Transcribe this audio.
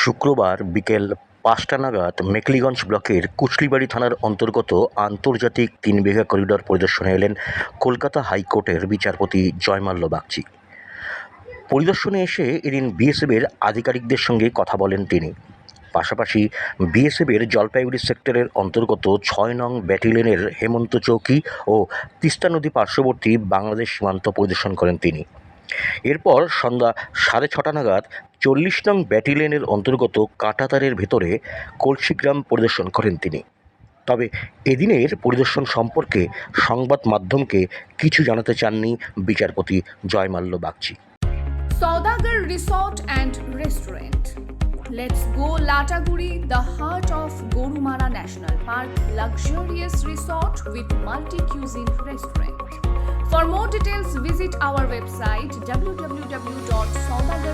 শুক্রবার বিকেল ৫টা নাগাদ মেখলিগঞ্জ ব্লকের কুচলিবাড়ি থানার অন্তর্গত আন্তর্জাতিক ৩ বিঘা করিডর পরিদর্শনে এলেন কলকাতা হাইকোর্টের বিচারপতি জয়মাল্য বাগচি। পরিদর্শনে এসে এদিন বিএসএফের আধিকারিকদের সঙ্গে কথা বলেন তিনি। পাশাপাশি বিএসএফের জলপাইগুড়ি সেক্টরের অন্তর্গত ৬ নং ব্যাটালিয়নের হেমন্ত চৌকি ও তিস্তা নদী পার্শ্ববর্তী বাংলাদেশ সীমান্ত পরিদর্শন করেন তিনি। এরপর সন্ধ্যা ৬:৩০ নাগাদ ৪০ নং ব্যাটালিয়নের অন্তর্গত কাঁটাতারের ভেতরে কলসিগ্রাম পরিদর্শন করেন তিনি। তবে এদিনের পরিদর্শন সম্পর্কে সংবাদ মাধ্যমকে কিছু জানাতে চাননি বিচারপতি Joymalya Bagchi. Saudagar Resort and Restaurant. Let's go Lataguri, the heart of Gorumara National Park, luxurious resort with multi-cuisine restaurant. For more details, visit our website www.saudagar.com.